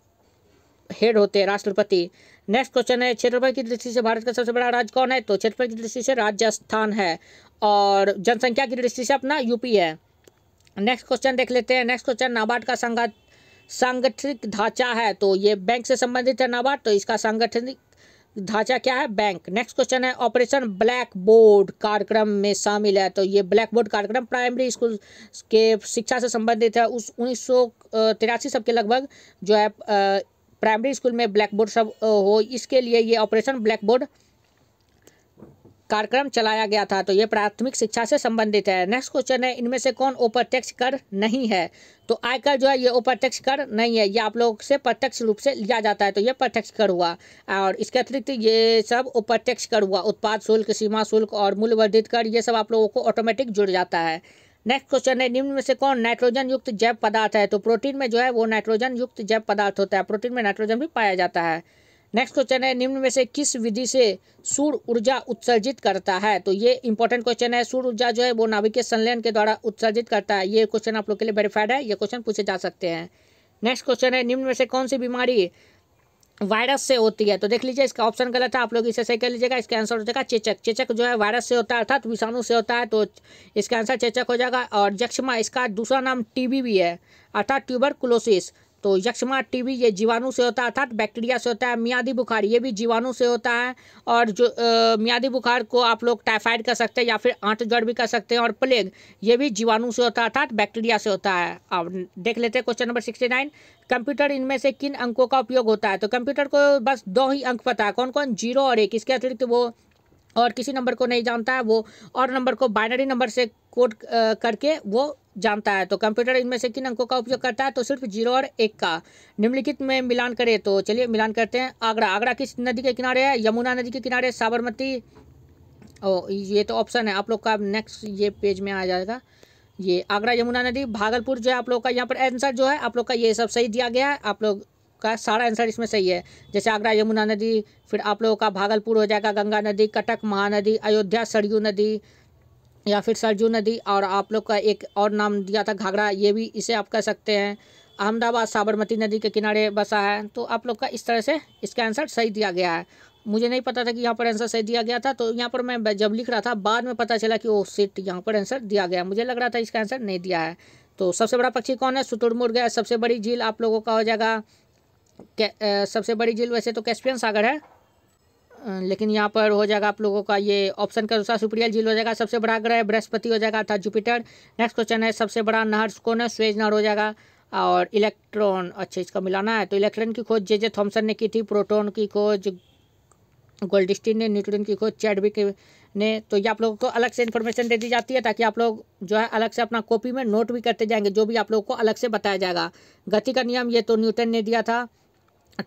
हेड होते हैं राष्ट्रपति। नेक्स्ट क्वेश्चन है क्षेत्रफल की दृष्टि से भारत का सबसे बड़ा राज्य कौन है? तो क्षेत्रफल की दृष्टि से राजस्थान है, और जनसंख्या की दृष्टि से अपना UP है। नेक्स्ट क्वेश्चन देख लेते हैं। नेक्स्ट क्वेश्चन नाबार्ड का सांगठनिक ढांचा है? तो ये बैंक से संबंधित है नाबार्ड, तो इसका सांगठनिक ढांचा क्या है? बैंक। नेक्स्ट क्वेश्चन है ऑपरेशन ब्लैक बोर्ड कार्यक्रम में शामिल है? तो ये ब्लैक बोर्ड कार्यक्रम प्राइमरी स्कूल के शिक्षा से संबंधित है। उस 1983 सब के लगभग जो है प्राइमरी स्कूल में ब्लैक बोर्ड सब हो, इसके लिए ये ऑपरेशन ब्लैक बोर्ड कार्यक्रम चलाया गया था। तो ये प्राथमिक शिक्षा से संबंधित है। नेक्स्ट क्वेश्चन है इनमें से कौन अप्रत्यक्ष कर नहीं है? तो आयकर जो है ये अप्रत्यक्ष कर नहीं है, ये आप लोग से प्रत्यक्ष रूप से लिया जाता है, तो ये प्रत्यक्ष कर हुआ। और इसके अतिरिक्त ये सब अप्रत्यक्ष कर हुआ, उत्पाद शुल्क, सीमा शुल्क और मूल्य वर्धित कर, ये सब आप लोगों को ऑटोमेटिक जुड़ जाता है। नेक्स्ट क्वेश्चन है निम्न में से कौन नाइट्रोजन युक्त जैव पदार्थ है? तो प्रोटीन में जो है वो नाइट्रोजन युक्त जैव पदार्थ होता है, प्रोटीन में नाइट्रोजन भी पाया जाता है। नेक्स्ट क्वेश्चन है, निम्न में से किस विधि से सूर्य ऊर्जा उत्सर्जित करता है? तो ये इंपॉर्टेंट क्वेश्चन है। सूर्य ऊर्जा जो है वो नाभिकीय संलयन के द्वारा उत्सर्जित करता है। ये क्वेश्चन आप लोग के लिए वेरीफाइड है, ये क्वेश्चन पूछे जा सकते हैं। नेक्स्ट क्वेश्चन है, निम्न में से कौन सी बीमारी वायरस से होती है? तो देख लीजिए, इसका ऑप्शन गलत है, आप लोग इसे सही कर लीजिएगा। इसका आंसर हो जाएगा चेचक। चेचक जो है वायरस से होता है, अर्थात विषाणु से होता है, तो इसका आंसर चेचक हो जाएगा। और यक्ष्मा, इसका दूसरा नाम टीबी भी है, अर्थात ट्यूबरकुलोसिस। तो यक्ष्मा, टीबी ये जीवाणु से होता है, अर्थात बैक्टीरिया से होता है। मियादी बुखार ये भी जीवाणु से होता है, और जो मियादी बुखार को आप लोग टाइफाइड कर सकते हैं या फिर आंत ज्वर भी कर सकते हैं। और प्लेग ये भी जीवाणु से होता है, अर्थात बैक्टीरिया से होता है। अब देख लेते हैं क्वेश्चन नंबर 69, कंप्यूटर इनमें से किन अंकों का उपयोग होता है? तो कंप्यूटर को बस 2 ही अंक पता है, कौन कौन? 0 और 1। इसके अतिरिक्त वो और किसी नंबर को नहीं जानता है, वो और नंबर को बाइनरी नंबर से कोड करके वो जानता है। तो कंप्यूटर इनमें से किन अंकों का उपयोग करता है? तो सिर्फ 0 और 1 का। निम्नलिखित में मिलान करें, तो चलिए मिलान करते हैं। आगरा, आगरा किस नदी के किनारे है? यमुना नदी के किनारे। साबरमती, ये तो ऑप्शन है आप लोग का, नेक्स्ट ये पेज में आ जाएगा। ये आगरा यमुना नदी। भागलपुर जो है आप लोग का, यहाँ पर आंसर जो है आप लोग का ये सब सही दिया गया है, आप लोग का सारा आंसर इसमें सही है। जैसे आगरा यमुना नदी, फिर आप लोगों का भागलपुर हो जाएगा गंगा नदी, कटक महानदी, अयोध्या सरयू नदी या फिर सरजू नदी, और आप लोग का एक और नाम दिया था घाघरा, ये भी इसे आप कह सकते हैं। अहमदाबाद साबरमती नदी के किनारे बसा है। तो आप लोग का इस तरह से इसका आंसर सही दिया गया है। मुझे नहीं पता था कि यहाँ पर आंसर सही दिया गया था, तो यहाँ पर मैं जब लिख रहा था बाद में पता चला कि वो सीट यहाँ पर आंसर दिया गया। मुझे लग रहा था इसका आंसर नहीं दिया है। तो सबसे बड़ा पक्षी कौन है? शुतुरमुर्ग है। सबसे बड़ी झील आप लोगों का हो जाएगा सबसे बड़ी झील वैसे तो कैस्पियन सागर है, लेकिन यहाँ पर हो जाएगा आप लोगों का ये ऑप्शन के अनुसार सुपरियल झील हो जाएगा। सबसे बड़ा ग्रह बृहस्पति हो जाएगा, अर्थात जुपिटर। नेक्स्ट क्वेश्चन है, सबसे बड़ा नहर कौन है? सुएज नहर हो जाएगा। और इलेक्ट्रॉन, अच्छा इसका मिलाना है, तो इलेक्ट्रॉन की खोज जे थॉमसन ने की थी। प्रोटॉन की खोज गोल्डस्टीन ने। न्यूट्रॉन की खोज चैडविक ने। तो ये आप लोगों को अलग से इन्फॉर्मेशन दे दी जाती है, ताकि आप लोग जो है अलग से अपना कॉपी में नोट भी करते जाएंगे, जो भी आप लोगों को अलग से बताया जाएगा। गति का नियम ये तो न्यूटन ने दिया था।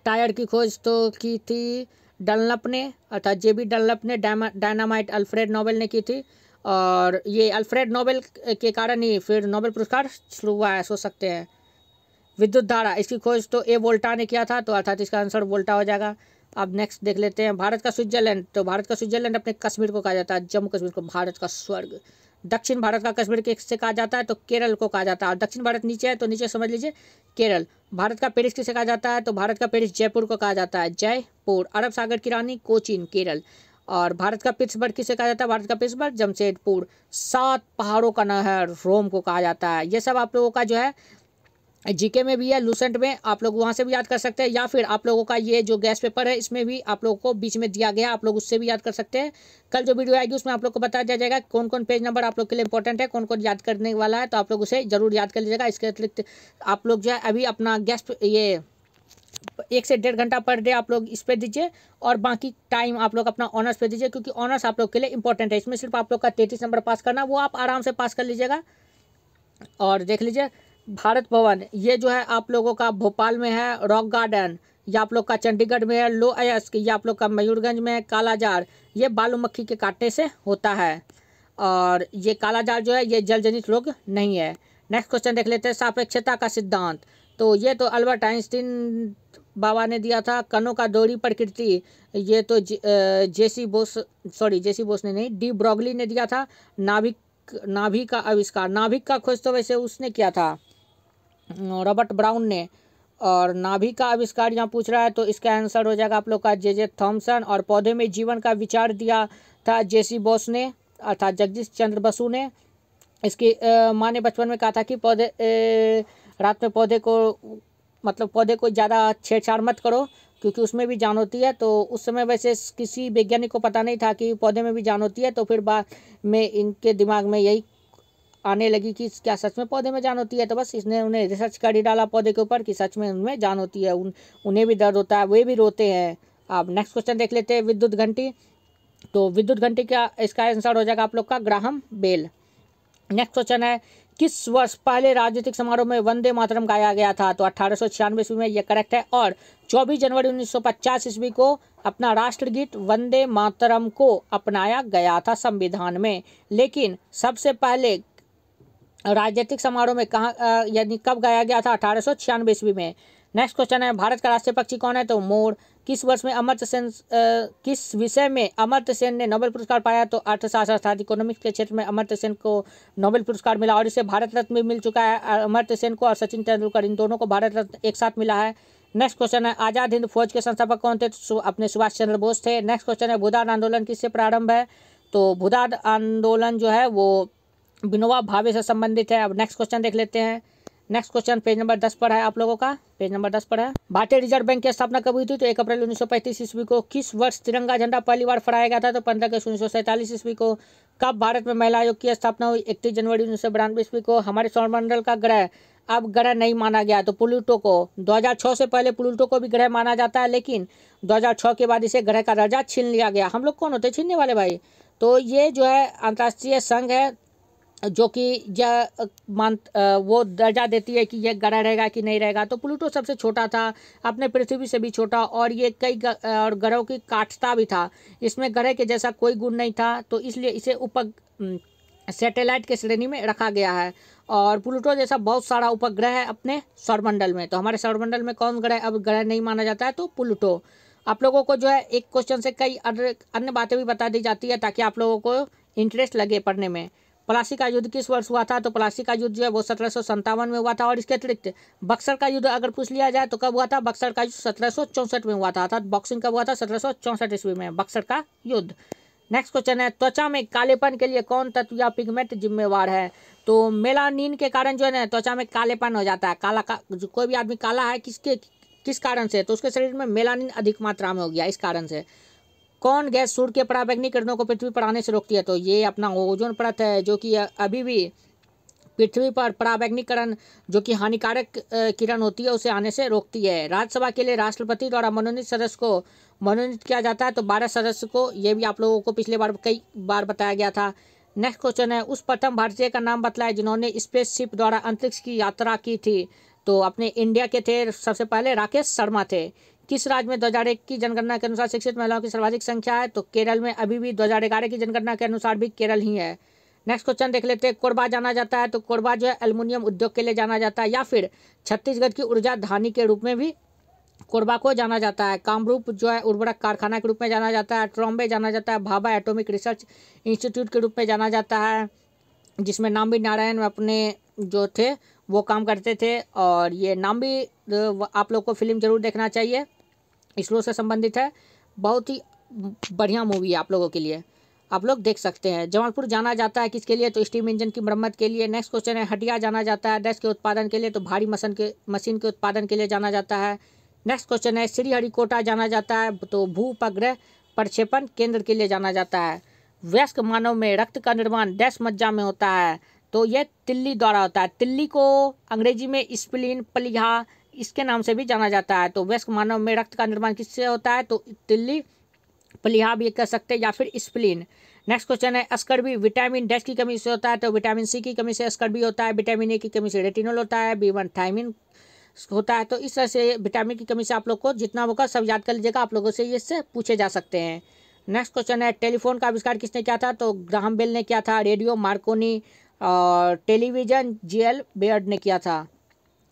टायर की खोज तो की थी डनलप ने, अर्थात जेबी डनलप ने। डायनामाइट अल्फ्रेड नोबेल ने की थी, और ये अल्फ्रेड नोबेल के कारण ही फिर नोबेल पुरस्कार शुरू हुआ है, सोच सकते हैं। विद्युत धारा, इसकी खोज तो ए वोल्टा ने किया था, तो अर्थात इसका आंसर वोल्टा हो जाएगा। अब नेक्स्ट देख लेते हैं, भारत का स्विट्जरलैंड। तो भारत का स्विट्जरलैंड अपने कश्मीर को कहा जाता है, जम्मू कश्मीर को भारत का स्वर्ग। दक्षिण भारत का कश्मीर किससे कहा जाता है? तो केरल को कहा जाता है। और दक्षिण भारत नीचे है, तो नीचे समझ लीजिए केरल। भारत का पेरिस किसे कहा जाता है? तो भारत का पेरिस जयपुर को कहा जाता है, जयपुर। अरब सागर की रानी कोचीन, केरल। और भारत का पिट्सबर्ग किसे कहा जाता है? भारत का पिट्सबर्ग जमशेदपुर। 7 पहाड़ों का नहर रोम को कहा जाता है। ये सब आप लोगों का जो है जीके में भी है, लूसेंट में, आप लोग वहाँ से भी याद कर सकते हैं, या फिर आप लोगों का ये जो गैस पेपर है इसमें भी आप लोगों को बीच में दिया गया, आप लोग उससे भी याद कर सकते हैं। कल जो वीडियो आएगी उसमें आप लोग को बता दिया जाएगा कौन कौन पेज नंबर आप लोग के लिए इंपॉर्टेंट है, कौन कौन याद करने वाला है, तो आप लोग उसे जरूर याद कर लीजिएगा। इसके अतिरिक्त आप लोग जो है अभी अपना गैस ये 1 से 1.5 घंटा पर डे आप लोग इस पे दीजिए, और बाकी टाइम आप लोग अपना ऑनर्स पे दीजिए, क्योंकि ऑनर्स आप लोग के लिए इंपॉर्टेंट है। इसमें सिर्फ आप लोग का 33 नंबर पास करना, वो आप आराम से पास कर लीजिएगा। और देख लीजिए भारत भवन, ये जो है आप लोगों का भोपाल में है। रॉक गार्डन ये आप लोग का चंडीगढ़ में है। लो अयस्क ये आप लोग का मयूरगंज में है। कालाजार ये बालू मक्खी के काटने से होता है, और ये कालाजार जो है ये जल जनित रोग नहीं है। नेक्स्ट क्वेश्चन देख लेते हैं, सापेक्षता का सिद्धांत। तो ये तो अल्बर्ट आइंस्टीन बाबा ने दिया था। कणों का दोहरी प्रकृति ये तो जेसी बोस ने नहीं, डी ब्रॉगली ने दिया था। नाभिक का आविष्कार, नाभिक का खोज तो वैसे उसने किया था, रॉबर्ट ब्राउन ने। और नाभिक का आविष्कार यहाँ पूछ रहा है, तो इसका आंसर हो जाएगा आप लोग का जे थॉमसन। और पौधे में जीवन का विचार दिया था जेसी बोस ने, अर्थात जगदीश चंद्र बसु ने। इसकी माँ ने बचपन में कहा था कि रात में पौधे को ज़्यादा छेड़छाड़ मत करो, क्योंकि उसमें भी जान होती है। तो उस समय वैसे किसी वैज्ञानिक को पता नहीं था कि पौधे में भी जान होती है, तो फिर बाद में इनके दिमाग में यही आने लगी कि क्या सच में पौधे में जान होती है। तो बस इसने उन्हें रिसर्च कर ही डाला पौधे के ऊपर कि सच में उनमें जान होती है, उन्हें भी दर्द होता है, वे भी रोते हैं। अब नेक्स्ट क्वेश्चन देख लेते हैं, विद्युत घंटी। तो विद्युत घंटी का इसका आंसर हो जाएगा आप लोग का ग्राहम बेल। नेक्स्ट क्वेश्चन है, किस वर्ष पहले राजनीतिक समारोह में वंदे मातरम गाया गया था? तो 1896 ईस्वी में, यह करेक्ट है। और 24 जनवरी 1950 ईस्वी को अपना राष्ट्रगीत वंदे मातरम को अपनाया गया था संविधान में। लेकिन सबसे पहले राजनीतिक समारोह में कहाँ यानी कब गाया गया था? 1896 ईस्वी में। नेक्स्ट क्वेश्चन है भारत का राष्ट्रीय पक्षी कौन है? तो मोर। किस वर्ष में अमर्त्य सेन किस विषय में अमर्त्य सेन ने नोबेल पुरस्कार पाया? तो अर्थशास्त्र अर्थात इकोनॉमिक्स के क्षेत्र में अमर्त्य सेन को नोबेल पुरस्कार मिला और इसे भारत रत्न भी मिल चुका है। अमर्त्य सेन को और सचिन तेंदुलकर, इन दोनों को भारत रत्न एक साथ मिला है। नेक्स्ट क्वेश्चन है आज़ाद हिंद फौज के संस्थापक कौन थे? तो अपने सुभाष चंद्र बोस थे। नेक्स्ट क्वेश्चन है भूदान आंदोलन किससे प्रारंभ है? तो भूदान आंदोलन जो है वो विनोबा भावे से संबंधित है। अब नेक्स्ट क्वेश्चन देख लेते हैं। नेक्स्ट क्वेश्चन पेज नंबर 10 पर है आप लोगों का, पेज नंबर 10 पर है। भारतीय रिजर्व बैंक की स्थापना कब हुई थी? तो 1 अप्रैल 1935 ईस्वी को। किस वर्ष तिरंगा झंडा पहली बार फहराया गया था? तो 15 अगस्त 1947 ईस्वी को। कब भारत में महिला आयोग की स्थापना हुई? 31 जनवरी 1992 ईस्वी को। हमारे सौरमंडल का ग्रह अब ग्रह नहीं माना गया तो प्लूटो को। 2006 से पहले प्लूटो को भी ग्रह माना जाता है, लेकिन 2006 के बाद इसे ग्रह का दर्जा छीन लिया गया। हम लोग कौन होते हैं छीनने वाले भाई? तो ये जो है अंतर्राष्ट्रीय संघ है जो कि वो दर्जा देती है कि यह ग्रह रहेगा कि नहीं रहेगा। तो प्लूटो सबसे छोटा था, अपने पृथ्वी से भी छोटा, और ये कई और ग्रहों की काटता भी था। इसमें ग्रह के जैसा कोई गुण नहीं था, तो इसलिए इसे सैटेलाइट के श्रेणी में रखा गया है। और प्लूटो जैसा बहुत सारा उपग्रह है अपने सौरमंडल में। तो हमारे सौरमंडल में कौन ग्रह अब ग्रह नहीं माना जाता है? तो प्लूटो। आप लोगों को जो है एक क्वेश्चन से कई अन्य बातें भी बता दी जाती है ताकि आप लोगों को इंटरेस्ट लगे पढ़ने में। प्लासी का युद्ध किस वर्ष हुआ था? तो प्लासी का युद्ध जो है वो 1757 में हुआ था। और इसके अतिरिक्त बक्सर का युद्ध अगर पूछ लिया जाए तो कब हुआ था? बक्सर का युद्ध 1764 में हुआ था, अर्थात बॉक्सिंग कब हुआ था? 1764 ईस्वी में बक्सर का युद्ध। नेक्स्ट क्वेश्चन है त्वचा में कालेपन के लिए कौन तत्व या पिगमेंट जिम्मेवार है? तो मेलानिन के कारण जो है ना त्वचा में कालेपन हो जाता है। जो कोई भी आदमी काला है किस कारण से? तो उसके शरीर में मेलानिन अधिक मात्रा में हो गया, इस कारण से। कौन गैस सूर्य के पराबैंगनी किरणों को पृथ्वी पर आने से रोकती है? तो ये अपना ओजोन परत है, जो कि अभी भी पृथ्वी पर पराबैंगनीकरण जो कि हानिकारक किरण होती है उसे आने से रोकती है। राज्यसभा के लिए राष्ट्रपति द्वारा मनोनीत सदस्य को मनोनीत किया जाता है तो 12 सदस्य को। ये भी आप लोगों को पिछले बार कई बार बताया गया था। नेक्स्ट क्वेश्चन है उस प्रथम भारतीय का नाम बतलाए जिन्होंने स्पेसशिप द्वारा अंतरिक्ष की यात्रा की थी? तो अपने इंडिया के थे सबसे पहले राकेश शर्मा थे। किस राज्य में 2001 की जनगणना के अनुसार शिक्षित महिलाओं की सर्वाधिक संख्या है? तो केरल में। अभी भी 2011 की जनगणना के अनुसार भी केरल ही है। नेक्स्ट क्वेश्चन देख लेते हैं। कोरबा जाना जाता है तो कोरबा जो है एल्युमिनियम उद्योग के लिए जाना जाता है, या फिर छत्तीसगढ़ की ऊर्जा धानी के रूप में भी कोरबा को जाना जाता है। कामरूप जो है उर्वरक कारखाना के रूप में जाना जाता है। ट्रॉम्बे जाना जाता है भाभा एटॉमिक रिसर्च इंस्टीट्यूट के रूप में जाना जाता है, जिसमें नाम्बी नारायण अपने जो थे वो काम करते थे। और ये नाम्बी आप लोग को फिल्म जरूर देखना चाहिए, इसरो से संबंधित है, बहुत ही बढ़िया मूवी है आप लोगों के लिए, आप लोग देख सकते हैं। जमालपुर जाना जाता है किसके लिए? तो स्टीम इंजन की मरम्मत के लिए। नेक्स्ट क्वेश्चन है हटिया जाना जाता है डैश के उत्पादन के लिए? तो भारी मशीन के उत्पादन के लिए जाना जाता है। नेक्स्ट क्वेश्चन है श्रीहरिकोटा जाना जाता है तो भू उपग्रह प्रक्षेपण केंद्र के लिए जाना जाता है। वयस्क मानव में रक्त का निर्माण डैश मज्जा में होता है? तो यह तिल्ली द्वारा होता है। तिल्ली को अंग्रेजी में स्प्लीन प्लीहा इसके नाम से भी जाना जाता है। तो वयस्क मानव में रक्त का निर्माण किससे होता है? तो तिल्ली प्लीहा भी कह सकते हैं या फिर स्प्लीन। नेक्स्ट क्वेश्चन है अस्कर्बी विटामिन डैश की कमी से होता है? तो विटामिन सी की कमी से अस्कर्बी होता है। विटामिन ए की कमी से रेटिनॉल होता है। B1 थायमिन होता है। तो इस तरह से विटामिन की कमी से आप लोग को जितना होगा सब याद कर लीजिएगा, आप लोगों से ये इससे पूछे जा सकते हैं। नेक्स्ट क्वेश्चन है टेलीफोन का आविष्कार किसने किया था? तो ग्राहम बेल ने किया था। रेडियो मार्कोनी और टेलीविजन GL बेयर्ड ने किया था।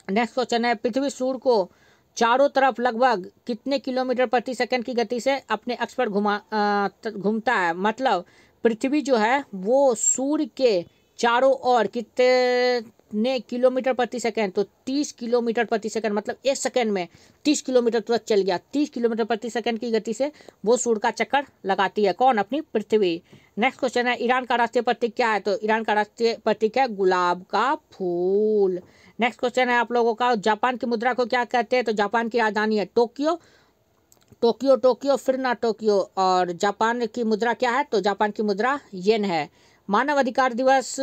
नेक्स्ट क्वेश्चन है पृथ्वी सूर्य को चारों तरफ लगभग कितने किलोमीटर प्रति सेकंड की गति से अपने अक्ष पर घूमता है? मतलब पृथ्वी जो है वो सूर्य के चारों ओर कितने किलोमीटर प्रति सेकंड? तो 30 किलोमीटर प्रति सेकंड, मतलब 1 सेकंड में 30 किलोमीटर तुरंत चल गया। 30 किलोमीटर प्रति सेकंड की गति से वो सूर्य का चक्कर लगाती है। कौन? अपनी पृथ्वी। नेक्स्ट क्वेश्चन है ईरान का राष्ट्रीय प्रतीक क्या है? तो ईरान का राष्ट्रीय प्रतीक है गुलाब का फूल। नेक्स्ट क्वेश्चन है आप लोगों का जापान की मुद्रा को क्या कहते हैं? तो जापान की राजधानी है टोक्यो। टोक्यो फिर ना टोक्यो। और जापान की मुद्रा क्या है? तो जापान की मुद्रा येन है। मानव अधिकार दिवस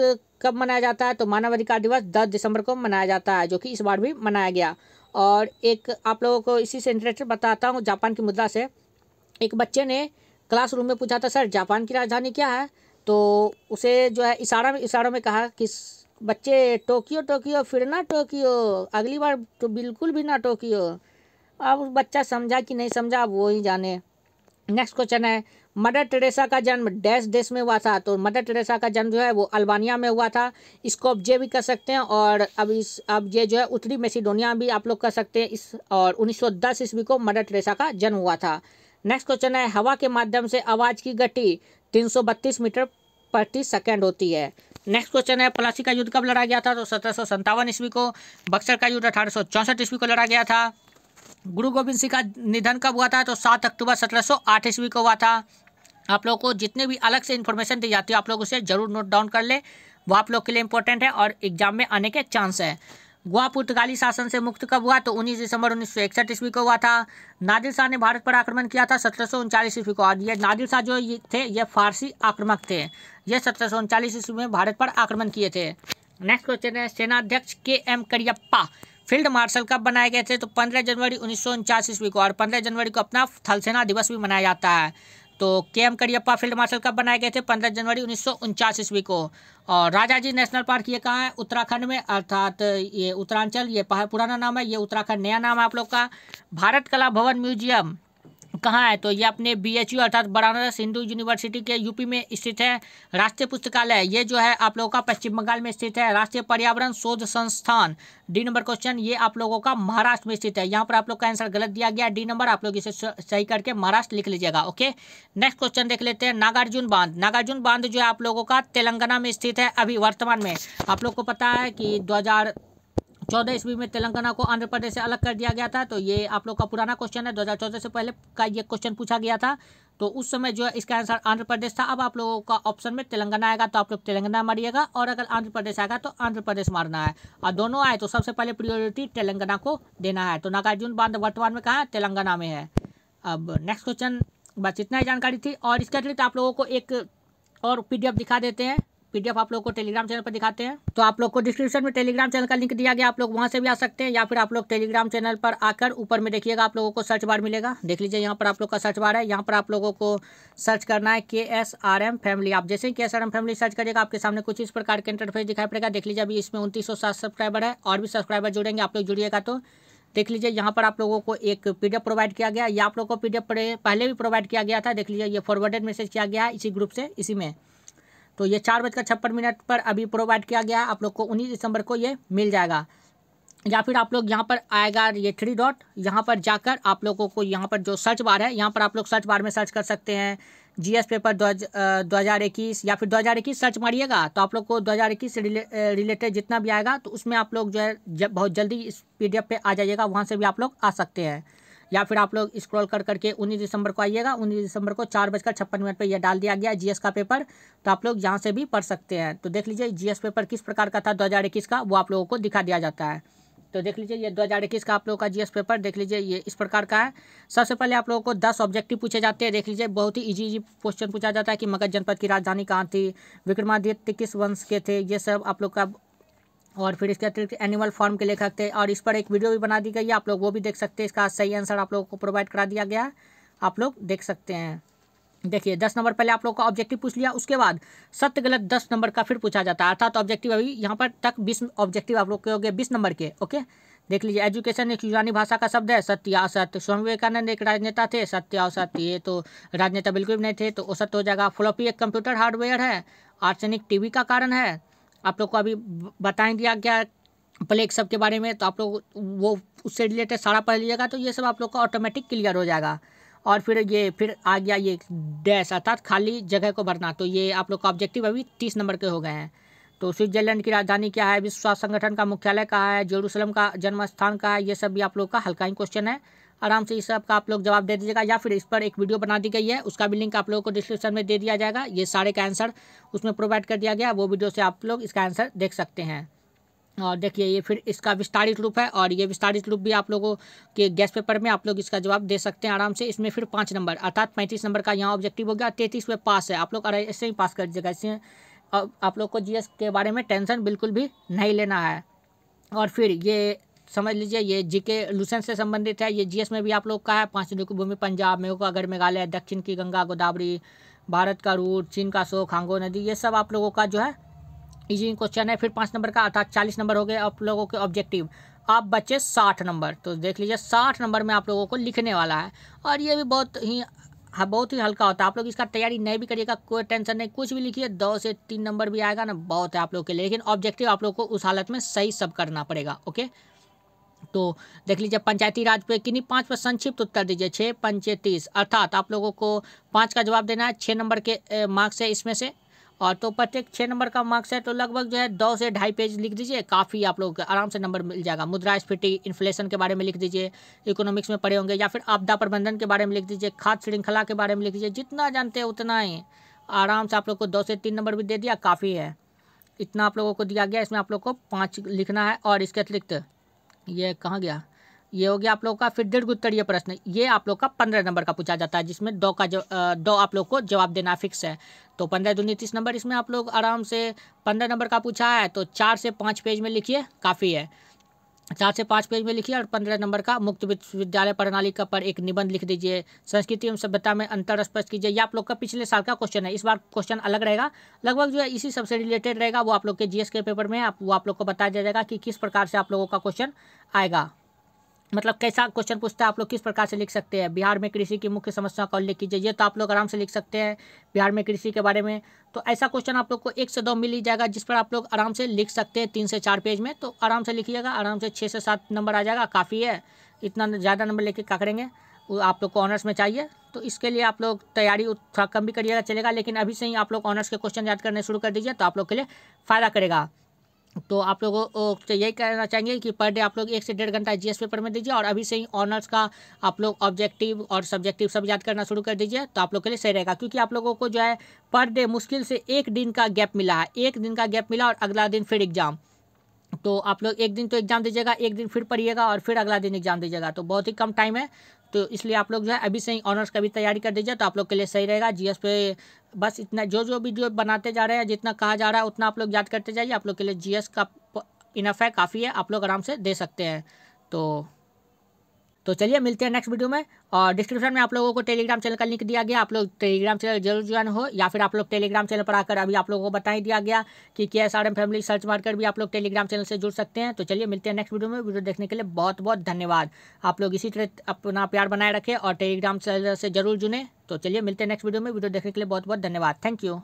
कब मनाया जाता है? तो मानव अधिकार दिवस 10 दिसंबर को मनाया जाता है, जो कि इस बार भी मनाया गया। और एक आप लोगों को इसी से इंटरेस्टेड बताता हूँ जापान की मुद्रा से। एक बच्चे ने क्लासरूम में पूछा था सर जापान की राजधानी क्या है? तो उसे जो है इशारों में कहा कि बच्चे टोक्यो फिर ना टोक्यो, अगली बार तो बिल्कुल भी ना टोक्यो। अब बच्चा समझा कि नहीं समझा, अब वो ही जाने। नेक्स्ट क्वेश्चन है मदर टेरेसा का जन्म डैश देश में हुआ था। तो मदर टेरेसा का जन्म जो है वो अल्बानिया में हुआ था। इसको आप जे भी कर सकते हैं। और अब ये जो है उत्तरी मैसिडोनिया भी आप लोग कर सकते हैं इस। और 1910 ईस्वी को मदर टेरेसा का जन्म हुआ था। नेक्स्ट क्वेश्चन है, हवा के माध्यम से आवाज़ की गति 332 मीटर प्रति सेकेंड होती है। नेक्स्ट क्वेश्चन है, प्लासी का युद्ध कब लड़ा गया था? तो 1757 ईस्वी को। बक्सर का युद्ध 1864 ईस्वी को लड़ा गया था। गुरु गोविंद सिंह का निधन कब हुआ था? तो 7 अक्टूबर 1708 ईस्वी को हुआ था। आप लोग को जितने भी अलग से इन्फॉर्मेशन दी जाती है आप लोग उसे जरूर नोट डाउन कर ले, वो आप लोग के लिए इंपॉर्टेंट है और एग्जाम में आने के चांस है। गोवा पुर्तगाली शासन से मुक्त कब हुआ? तो 19 दिसंबर 1961 ईस्वी को हुआ था। नादिर शाह ने भारत पर आक्रमण किया था 1739 ईस्वी को। और ये नादिर शाह जो थे ये फारसी आक्रमक थे। ये 1739 ईस्वी में भारत पर आक्रमण किए थे। नेक्स्ट क्वेश्चन है, सेनाध्यक्ष KM करियप्पा फील्ड मार्शल कब बनाए गए थे? तो 15 जनवरी 1949 ईस्वी को। और 15 जनवरी को अपना थल सेना दिवस भी मनाया जाता है। तो KM करियप्पा फील्ड मार्शल कब बनाए गए थे? 15 जनवरी 1949 ईस्वी को। और राजाजी नेशनल पार्क ये कहाँ है? उत्तराखंड में, अर्थात ये उत्तरांचल, ये पुराना नाम है, ये उत्तराखंड नया नाम है आप लोग का। भारत कला भवन म्यूजियम कहाँ है? तो ये अपने BHU अर्थात बनारस हिंदू यूनिवर्सिटी के यूपी में स्थित है। राष्ट्रीय पुस्तकालय ये जो है आप लोगों का पश्चिम बंगाल में स्थित है। राष्ट्रीय पर्यावरण शोध संस्थान D नंबर क्वेश्चन ये आप लोगों का महाराष्ट्र में स्थित है। यहाँ पर आप लोग का आंसर गलत दिया गया D नंबर, आप लोग इसे सही करके महाराष्ट्र लिख लीजिएगा। ओके, नेक्स्ट क्वेश्चन देख लेते हैं, नागार्जुन बांध। नागार्जुन बांध जो है आप लोगों का तेलंगाना में स्थित है। अभी वर्तमान में आप लोग को पता है कि 2014 ईस्वी में तेलंगाना को आंध्र प्रदेश से अलग कर दिया गया था। तो ये आप लोग का पुराना क्वेश्चन है, 2014 से पहले का ये क्वेश्चन पूछा गया था। तो उस समय जो है इसका आंसर आंध्र प्रदेश था। अब आप लोगों का ऑप्शन में तेलंगाना आएगा तो आप लोग तेलंगाना मारिएगा, और अगर आंध्र प्रदेश आएगा तो आंध्र प्रदेश मारना है। और दोनों आए तो सबसे पहले प्रियोरिटी तेलंगाना को देना है। तो नागार्जुन बांध वर्तमान में कहाँ है? तेलंगाना में है। अब नेक्स्ट क्वेश्चन, बस इतना ही जानकारी थी। और इसके अतिरिक्त आप लोगों को एक और PDF दिखा देते हैं। PDF आप लोग को टेलीग्राम चैनल पर दिखाते हैं। तो आप लोग को डिस्क्रिप्शन में टेलीग्राम चैनल का लिंक दिया गया, आप लोग वहां से भी आ सकते हैं, या फिर आप लोग टेलीग्राम चैनल पर आकर ऊपर में देखिएगा आप लोगों को सर्च बार मिलेगा। देख लीजिए यहाँ पर आप लोग का सर्च बार है, यहाँ पर आप लोगों को सर्च करना है KSRM फैमिली। आप जैसे ही KSRM फैमिली सर्च करिएगा आपके सामने कुछ इस प्रकार के इंटरफेस दिखाई पड़ेगा। देख लीजिए अभी इसमें 2907 सब्सक्राइबर है, और भी सब्सक्राइबर जुड़ेंगे, आप लोग जुड़िएगा तो देख लीजिए। यहाँ पर आप लोगों को एक PDF प्रोवाइड किया गया, ये आप लोगों को PDF पहले भी प्रोवाइड किया गया था। देख लीजिए ये फॉरवर्डेड मैसेज किया गया है इसी ग्रुप से, इसी में। तो ये 4:56 पर अभी प्रोवाइड किया गया है। आप लोग को 19 दिसंबर को ये मिल जाएगा। या फिर आप लोग यहाँ पर आएगा ये 3 डॉट, यहाँ पर जाकर आप लोगों को यहाँ पर जो सर्च बार है, यहाँ पर आप लोग सर्च बार में सर्च कर सकते हैं GS पेपर 2021, या फिर 2021 सर्च मारिएगा तो आप लोग को 2021 से रिलेटेड जितना भी आएगा तो उसमें आप लोग जो है बहुत जल्दी इस PDF पे आ जाइएगा, वहाँ से भी आप लोग आ सकते हैं। या फिर आप लोग स्क्रॉल कर करके 19 दिसंबर को आइएगा। 19 दिसंबर को 4:56 पर यह डाल दिया गया GS का पेपर, तो आप लोग यहाँ से भी पढ़ सकते हैं। तो देख लीजिए GS पेपर किस प्रकार का था 2021 का, वो आप लोगों को दिखा दिया जाता है। तो देख लीजिए ये 2021 का आप लोगों का GS पेपर देख लीजिए ये इस प्रकार का है। सबसे पहले आप लोगों को 10 ऑब्जेक्टिव पूछे जाते हैं। देख लीजिए बहुत ही इजी क्वेश्चन पूछा जाता है कि मगध जनपद की राजधानी कहाँ थी, विक्रमादित्य किस वंश के थे, ये सब आप लोग का। और फिर इसके अतिरिक्त एनिमल फार्म के लेखक थे, और इस पर एक वीडियो भी बना दी गई है, आप लोग वो भी देख सकते हैं। इसका सही आंसर आप लोगों को प्रोवाइड करा दिया गया है, आप लोग देख सकते हैं। देखिए 10 नंबर पहले आप लोग का ऑब्जेक्टिव पूछ लिया, उसके बाद सत्य गलत 10 नंबर का फिर पूछा जाता है। अर्थात ऑब्जेक्टिव अभी यहाँ पर तक 20 ऑब्जेक्टिव आप लोग के हो गए 20 नंबर के। ओके, देख लीजिए एजुकेशन एक यूनानी भाषा का शब्द है, सत्य या असत्य। स्वामी विवेकानंद एक राजनेता थे, सत्य या असत्य। ये तो राजनेता बिल्कुल भी नहीं थे, तो असत्य हो जाएगा। फ्लॉपी एक कंप्यूटर हार्डवेयर है, आर्सेनिक टीवी का कारण है। आप लोग को अभी बता दिया गया प्लेग सब के बारे में, तो आप लोग वो उससे रिलेटेड सारा पढ़ लीजिएगा, तो ये सब आप लोग का ऑटोमेटिक क्लियर हो जाएगा। और फिर आ गया ये डैश अर्थात खाली जगह को भरना, तो ये आप लोग का ऑब्जेक्टिव अभी 30 नंबर के हो गए हैं। तो स्विट्जरलैंड की राजधानी क्या है, विश्व स्वास्थ्य संगठन का मुख्यालय कहाँ है, जेरूसलम का जन्म स्थान कहाँ है, ये सब भी आप लोग का हल्का ही क्वेश्चन है। आराम से इस सब का आप लोग जवाब दे दीजिएगा, या फिर इस पर एक वीडियो बना दी गई है, उसका भी लिंक आप लोगों को डिस्क्रिप्शन में दे दिया जाएगा। ये सारे का आंसर उसमें प्रोवाइड कर दिया गया, वो वीडियो से आप लोग इसका आंसर देख सकते हैं। और देखिए ये फिर इसका विस्तारित रूप है, और ये विस्तारित रूप भी आप लोगों के गेस्ट पेपर में आप लोग इसका जवाब दे सकते हैं आराम से। इसमें फिर 5 नंबर अर्थात 35 नंबर का यहाँ ऑब्जेक्टिव हो गया, 33 में पास है। आप लोग ऐसे ही पास कर दीजिएगा, इससे आप लोग को GS के बारे में टेंशन बिल्कुल भी नहीं लेना है। और फिर ये समझ लीजिए ये GK लूसेंट से संबंधित है, ये GS में भी आप लोग का है। 5 नदियों की भूमि पंजाब, मेघागर मेघालय, दक्षिण की गंगा गोदावरी, भारत का रूट, चीन का शोक, हांगो नदी, ये सब आप लोगों का जो है इजी क्वेश्चन है। फिर 5 नंबर का अर्थात 40 नंबर हो गए आप लोगों के ऑब्जेक्टिव। आप बच्चे 60 नंबर, तो देख लीजिए 60 नंबर में आप लोगों को लिखने वाला है, और ये भी बहुत ही हाँ बहुत ही हल्का होता है। आप लोग इसका तैयारी नहीं भी करिएगा कोई टेंशन नहीं, कुछ भी लिखिए 2 से 3 नंबर भी आएगा ना, बहुत है आप लोग के लिए। लेकिन ऑब्जेक्टिव आप लोग को उस हालत में सही सब करना पड़ेगा। ओके, तो देख लीजिए पंचायती राज पे किन्हीं 5 पर संक्षिप्त उत्तर दीजिए। 6 पंचे 30, अर्थात आप लोगों को 5 का जवाब देना है। 6 नंबर के मार्क्स है इसमें से, और तो प्रत्येक 6 नंबर का मार्क्स है, तो लगभग जो है 2 से 2.5 पेज लिख दीजिए, काफ़ी आप लोग आराम से नंबर मिल जाएगा। मुद्रास्फीति इन्फ्लेशन के बारे में लिख दीजिए, इकोनॉमिक्स में पढ़े होंगे, या फिर आपदा प्रबंधन के बारे में लिख दीजिए, खाद्य श्रृंखला के बारे में लिख दीजिए। जितना जानते हैं उतना ही आराम से आप लोग को 2 से 3 नंबर भी दे दिया, काफ़ी है। इतना आप लोगों को दिया गया, इसमें आप लोग को 5 लिखना है। और इसके अतिरिक्त ये कहाँ गया, ये हो गया आप लोगों का। फिर दीर्घ उत्तरीय प्रश्न, ये आप लोग का 15 नंबर का पूछा जाता है, जिसमें 2 आप लोग को जवाब देना फिक्स है। तो 15 दूनी 30 नंबर, इसमें आप लोग आराम से 15 नंबर का पूछा है, तो 4 से 5 पेज में लिखिए, काफ़ी है। 4 से 5 पेज में लिखिए, और 15 नंबर का मुक्त विश्वविद्यालय प्रणाली का पर एक निबंध लिख दीजिए। संस्कृति एवं सभ्यता में अंतर स्पष्ट कीजिए। ये आप लोग का पिछले साल का क्वेश्चन है, इस बार क्वेश्चन अलग रहेगा, लगभग जो है इसी सबसे रिलेटेड रहेगा। वो आप लोग के जीएस के पेपर में वो आप लोग को बताया जाएगा कि किस प्रकार से आप लोगों का क्वेश्चन आएगा, मतलब कैसा क्वेश्चन पूछता है, आप लोग किस प्रकार से लिख सकते हैं। बिहार में कृषि की मुख्य समस्या का उल्लेख कीजिए, ये तो आप लोग आराम से लिख सकते हैं बिहार में कृषि के बारे में। तो ऐसा क्वेश्चन आप लोग को 1 से 2 मिल ही जाएगा, जिस पर आप लोग आराम से लिख सकते हैं 3 से 4 पेज में। तो आराम से लिखिएगा, आराम से 6 से 7 नंबर आ जाएगा, काफ़ी है। इतना ज़्यादा नंबर लेके क्या करेंगे, वो आप लोग को ऑनर्स में चाहिए, तो इसके लिए आप लोग तैयारी थोड़ा कम भी करिएगा चलेगा, लेकिन अभी से ही आप लोग ऑनर्स के क्वेश्चन याद करने शुरू कर दीजिए, तो आप लोग के लिए फ़ायदा करेगा। तो आप लोगों को यही कहना चाहेंगे कि पर डे आप लोग 1 से 1.5 घंटा जीएस पेपर में दीजिए, और अभी से ही ऑनर्स का आप लोग ऑब्जेक्टिव और सब्जेक्टिव सब याद करना शुरू कर दीजिए, तो आप लोग के लिए सही रहेगा। क्योंकि आप लोगों को जो है पर डे मुश्किल से 1 दिन का गैप मिला है, 1 दिन का गैप मिला, और अगला दिन फिर एग्ज़ाम। तो आप लोग 1 दिन तो एग्ज़ाम दीजिएगा, 1 दिन फिर पढ़िएगा, और फिर अगला दिन एग्ज़ाम दीजिएगा, तो बहुत ही कम टाइम है। तो इसलिए आप लोग जो है अभी से ही ऑनर्स का भी तैयारी कर दीजिए, तो आप लोग के लिए सही रहेगा। जीएस पे बस इतना जो वीडियो बनाते जा रहे हैं, जितना कहा जा रहा है उतना आप लोग याद करते जाइए, आप लोग के लिए जीएस का इनफ है, काफ़ी है, आप लोग आराम से दे सकते हैं। तो चलिए मिलते हैं नेक्स्ट वीडियो में। और डिस्क्रिप्शन में आप लोगों को टेलीग्राम चैनल का लिंक दिया गया, आप लोग टेलीग्राम चैनल जरूर ज्वाइन हो, या फिर आप लोग टेलीग्राम चैनल पर आकर अभी आप लोगों को बता ही दिया गया कि KSRM फैमिली सर्च मारकर भी आप लोग टेलीग्राम चैनल से जुड़ सकते हैं। तो चलिए मिलते हैं नेक्स्ट वीडियो में। वीडियो देखने के लिए बहुत बहुत धन्यवाद। आप लोग इसी तरह अपना प्यार बनाए रखें और टेलीग्राम चैनल से जरूर जुड़ें। तो चलिए मिलते हैं नेक्स्ट वीडियो में। वीडियो देखने के लिए बहुत बहुत धन्यवाद। Thank you.